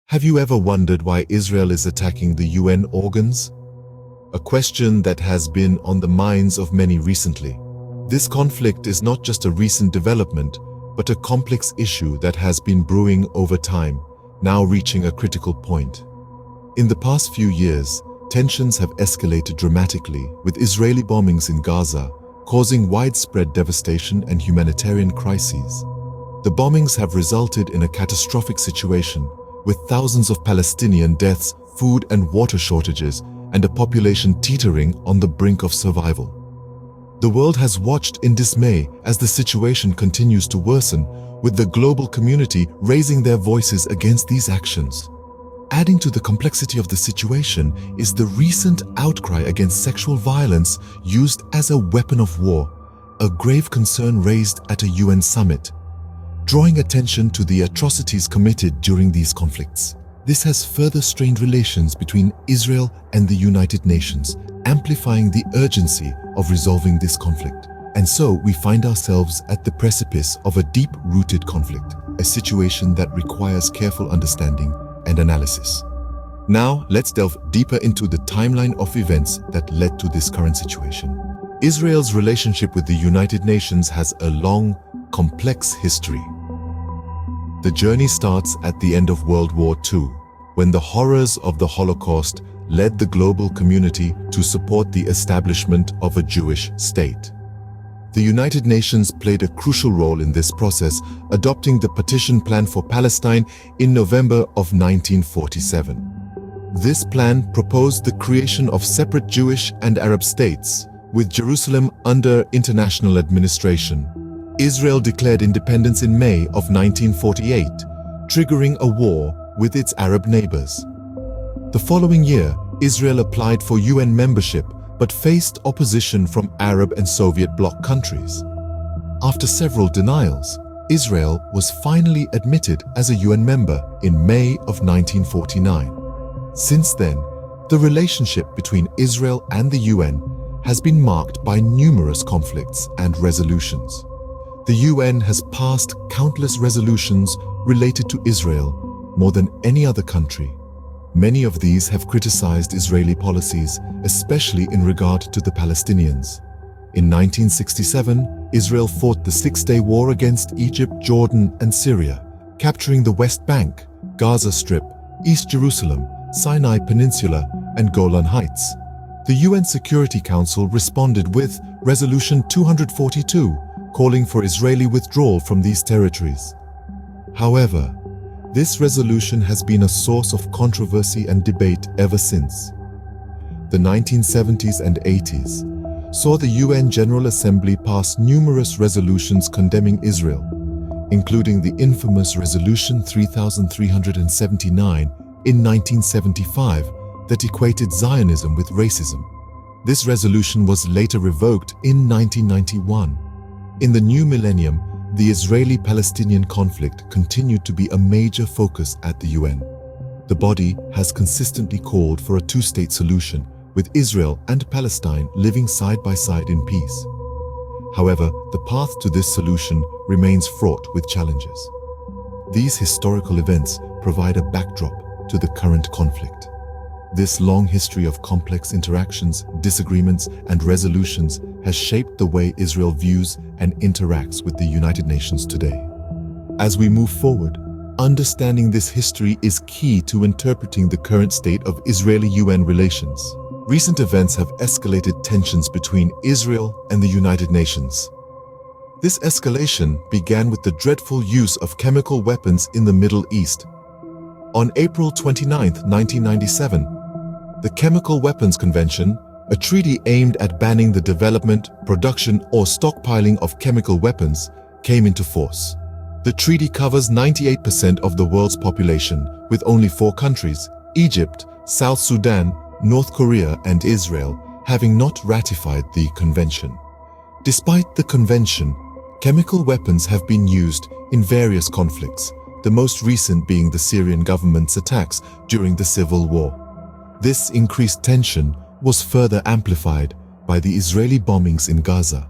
Have you ever wondered why Israel is attacking the UN organs? A question that has been on the minds of many recently. This conflict is not just a recent development, but a complex issue that has been brewing over time, now reaching a critical point. In the past few years, tensions have escalated dramatically, with Israeli bombings in Gaza causing widespread devastation and humanitarian crises. The bombings have resulted in a catastrophic situation, with thousands of Palestinian deaths, food and water shortages, and a population teetering on the brink of survival. The world has watched in dismay as the situation continues to worsen, with the global community raising their voices against these actions. Adding to the complexity of the situation is the recent outcry against sexual violence used as a weapon of war, a grave concern raised at a UN summit, drawing attention to the atrocities committed during these conflicts. This has further strained relations between Israel and the United Nations, amplifying the urgency of resolving this conflict. And so we find ourselves at the precipice of a deep-rooted conflict, a situation that requires careful understanding and analysis. Now, let's delve deeper into the timeline of events that led to this current situation. Israel's relationship with the United Nations has a long, complex history. The journey starts at the end of World War II, when the horrors of the Holocaust led the global community to support the establishment of a Jewish state. The United Nations played a crucial role in this process, adopting the Partition Plan for Palestine in November of 1947. This plan proposed the creation of separate Jewish and Arab states, with Jerusalem under international administration. Israel declared independence in May of 1948, triggering a war with its Arab neighbors. The following year, Israel applied for UN membership but faced opposition from Arab and Soviet bloc countries. After several denials, Israel was finally admitted as a UN member in May of 1949. Since then, the relationship between Israel and the UN has been marked by numerous conflicts and resolutions. The UN has passed countless resolutions related to Israel, more than any other country. Many of these have criticized Israeli policies, especially in regard to the Palestinians. In 1967, Israel fought the Six-Day War against Egypt, Jordan, and Syria, capturing the West Bank, Gaza Strip, East Jerusalem, Sinai Peninsula, and Golan Heights. The UN Security Council responded with Resolution 242, calling for Israeli withdrawal from these territories. However, this resolution has been a source of controversy and debate ever since. The 1970s and 80s saw the UN General Assembly pass numerous resolutions condemning Israel, including the infamous Resolution 3379 in 1975 that equated Zionism with racism. This resolution was later revoked in 1991. In the new millennium, the Israeli-Palestinian conflict continued to be a major focus at the UN. The body has consistently called for a two-state solution, with Israel and Palestine living side by side in peace. However, the path to this solution remains fraught with challenges. These historical events provide a backdrop to the current conflict. This long history of complex interactions, disagreements, and resolutions has shaped the way Israel views and interacts with the United Nations today. As we move forward, understanding this history is key to interpreting the current state of Israeli-UN relations. Recent events have escalated tensions between Israel and the United Nations. This escalation began with the dreadful use of chemical weapons in the Middle East. On April 29, 1997, the Chemical Weapons Convention, a treaty aimed at banning the development, production, or stockpiling of chemical weapons, came into force. The treaty covers 98% of the world's population, with only 4 countries, Egypt, South Sudan, North Korea, and Israel, having not ratified the convention. Despite the convention, chemical weapons have been used in various conflicts, the most recent being the Syrian government's attacks during the civil war. This increased tension was further amplified by the Israeli bombings in Gaza.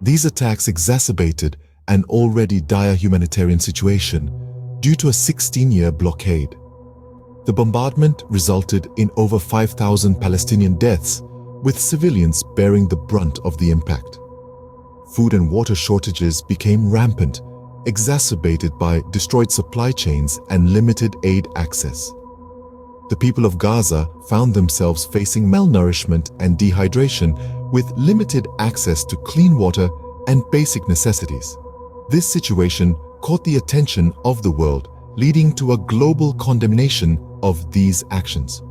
These attacks exacerbated an already dire humanitarian situation due to a 16-year blockade. The bombardment resulted in over 5,000 Palestinian deaths, with civilians bearing the brunt of the impact. Food and water shortages became rampant, exacerbated by destroyed supply chains and limited aid access. The people of Gaza found themselves facing malnourishment and dehydration, with limited access to clean water and basic necessities. This situation caught the attention of the world, leading to a global condemnation of these actions.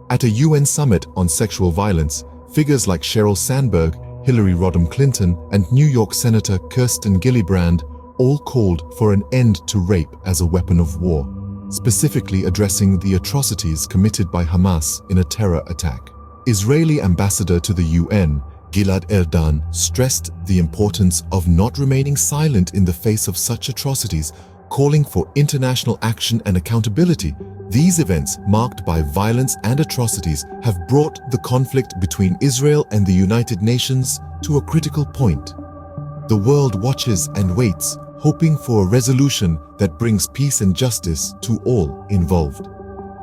At a UN summit on sexual violence, figures like Sheryl Sandberg, Hillary Rodham Clinton, and New York Senator Kirsten Gillibrand all called for an end to rape as a weapon of war, specifically addressing the atrocities committed by Hamas in a terror attack. Israeli ambassador to the UN, Gilad Erdan, stressed the importance of not remaining silent in the face of such atrocities, calling for international action and accountability. These events, marked by violence and atrocities, have brought the conflict between Israel and the United Nations to a critical point. The world watches and waits, hoping for a resolution that brings peace and justice to all involved.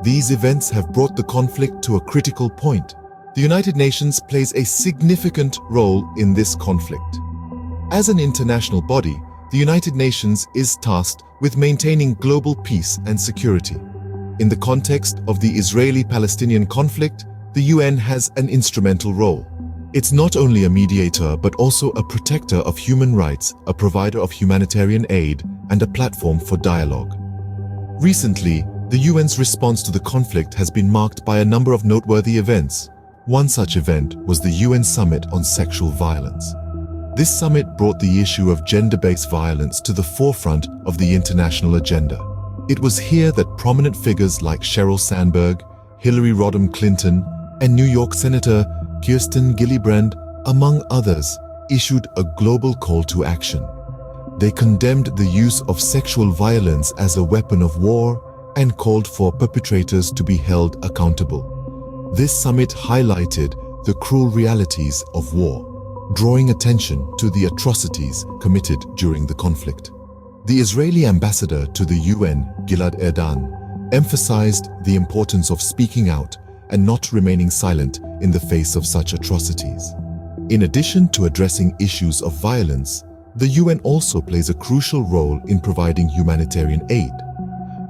These events have brought the conflict to a critical point. The United Nations plays a significant role in this conflict. As an international body, the United Nations is tasked with maintaining global peace and security. In the context of the Israeli-Palestinian conflict, the UN has an instrumental role. It's not only a mediator but also a protector of human rights, a provider of humanitarian aid, and a platform for dialogue. Recently, the UN's response to the conflict has been marked by a number of noteworthy events. One such event was the UN Summit on Sexual Violence. This summit brought the issue of gender-based violence to the forefront of the international agenda. It was here that prominent figures like Sheryl Sandberg, Hillary Rodham Clinton, and New York Senator Kirsten Gillibrand, among others, issued a global call to action. They condemned the use of sexual violence as a weapon of war and called for perpetrators to be held accountable. This summit highlighted the cruel realities of war, drawing attention to the atrocities committed during the conflict. The Israeli ambassador to the UN, Gilad Erdan, emphasized the importance of speaking out and not remaining silent in the face of such atrocities. In addition to addressing issues of violence, the UN also plays a crucial role in providing humanitarian aid.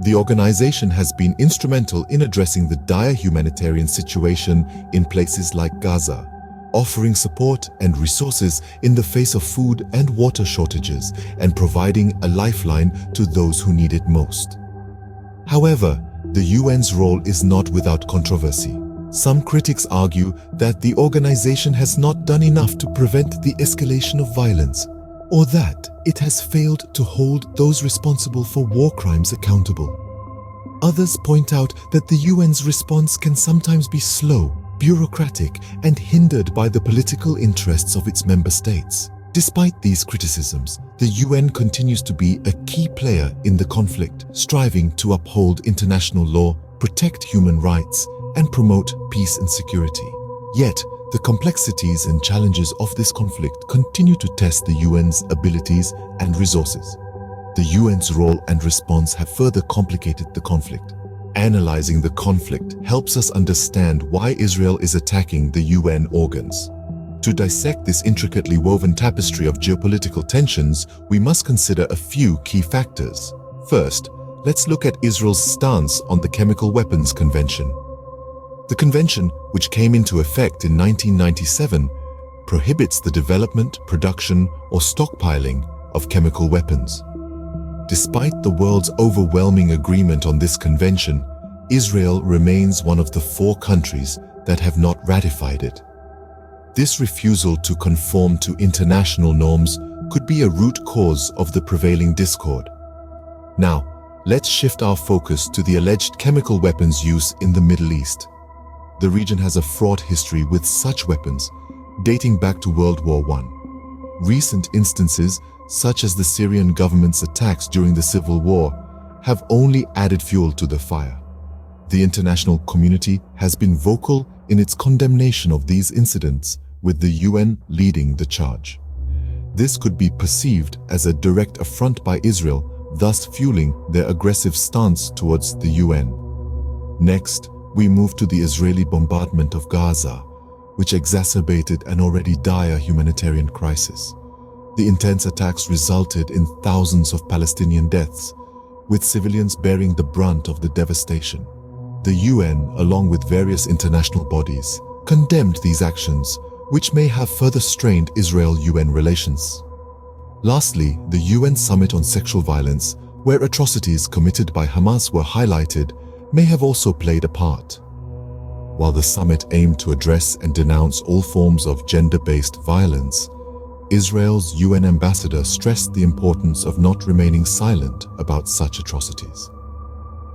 The organization has been instrumental in addressing the dire humanitarian situation in places like Gaza, offering support and resources in the face of food and water shortages and providing a lifeline to those who need it most. However, the UN's role is not without controversy. Some critics argue that the organization has not done enough to prevent the escalation of violence, or that it has failed to hold those responsible for war crimes accountable. Others point out that the UN's response can sometimes be slow, bureaucratic, and hindered by the political interests of its member states. Despite these criticisms, the UN continues to be a key player in the conflict, striving to uphold international law, protect human rights, and promote peace and security. Yet, the complexities and challenges of this conflict continue to test the UN's abilities and resources. The UN's role and response have further complicated the conflict. Analyzing the conflict helps us understand why Israel is attacking the UN organs. To dissect this intricately woven tapestry of geopolitical tensions, we must consider a few key factors. First, let's look at Israel's stance on the Chemical Weapons Convention. The convention, which came into effect in 1997, prohibits the development, production, or stockpiling of chemical weapons. Despite the world's overwhelming agreement on this convention, Israel remains one of the 4 countries that have not ratified it. This refusal to conform to international norms could be a root cause of the prevailing discord. Now, let's shift our focus to the alleged chemical weapons use in the Middle East. The region has a fraught history with such weapons, dating back to World War I. Recent instances, such as the Syrian government's attacks during the civil war, have only added fuel to the fire. The international community has been vocal in its condemnation of these incidents, with the UN leading the charge. This could be perceived as a direct affront by Israel, thus fueling their aggressive stance towards the UN. Next, we move to the Israeli bombardment of Gaza, which exacerbated an already dire humanitarian crisis. The intense attacks resulted in thousands of Palestinian deaths, with civilians bearing the brunt of the devastation. The UN, along with various international bodies, condemned these actions, which may have further strained Israel-UN relations. Lastly, the UN Summit on Sexual Violence, where atrocities committed by Hamas were highlighted, may have also played a part. While the summit aimed to address and denounce all forms of gender-based violence, Israel's UN ambassador stressed the importance of not remaining silent about such atrocities.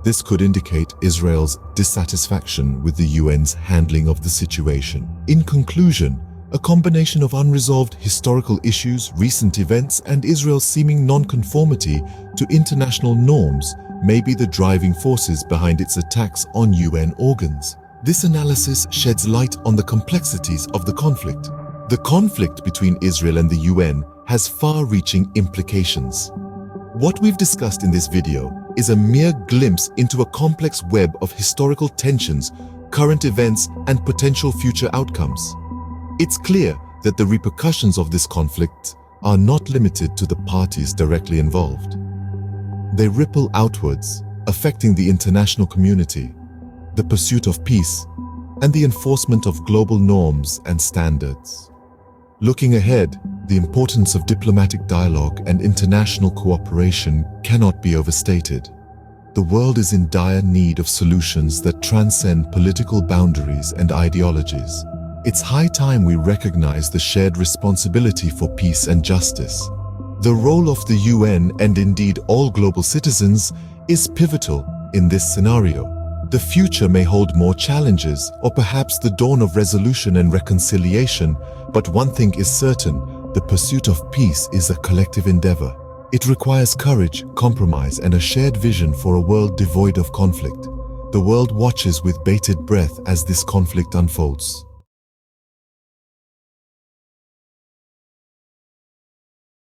This could indicate Israel's dissatisfaction with the UN's handling of the situation. In conclusion, a combination of unresolved historical issues, recent events, and Israel's seeming non-conformity to international norms may be the driving forces behind its attacks on UN organs. This analysis sheds light on the complexities of the conflict. The conflict between Israel and the UN has far-reaching implications. What we've discussed in this video is a mere glimpse into a complex web of historical tensions, current events, and potential future outcomes. It's clear that the repercussions of this conflict are not limited to the parties directly involved. They ripple outwards, affecting the international community, the pursuit of peace, and the enforcement of global norms and standards. Looking ahead, the importance of diplomatic dialogue and international cooperation cannot be overstated. The world is in dire need of solutions that transcend political boundaries and ideologies. It's high time we recognize the shared responsibility for peace and justice. The role of the UN, and indeed all global citizens, is pivotal in this scenario. The future may hold more challenges, or perhaps the dawn of resolution and reconciliation, but one thing is certain: the pursuit of peace is a collective endeavor. It requires courage, compromise, and a shared vision for a world devoid of conflict. The world watches with bated breath as this conflict unfolds.